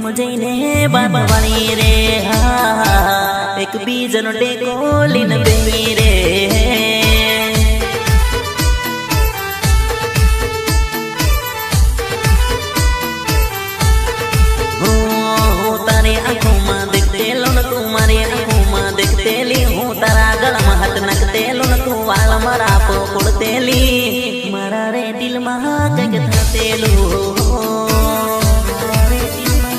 समझीने बांधवानी रे हाँ एक बीजनो टेको लीन बेनी रे हो तारे आंखों में देखते लो न तुम्हारी आंखों में देखते ली हूँ तारा गला में हाथ नकते लो न तू वाल मरा पकड़ते ली